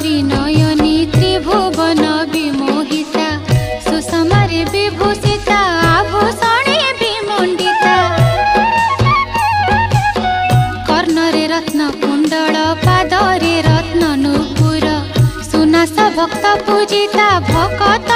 त्रिनयनी त्रिभुवन विमोहिता सुषमारे विभूषिता आभूषणे विमण्डिता कर्णरे रत्न कुण्डल पादरे रत्न नूपुर सुनास भक्त पूजिता भकत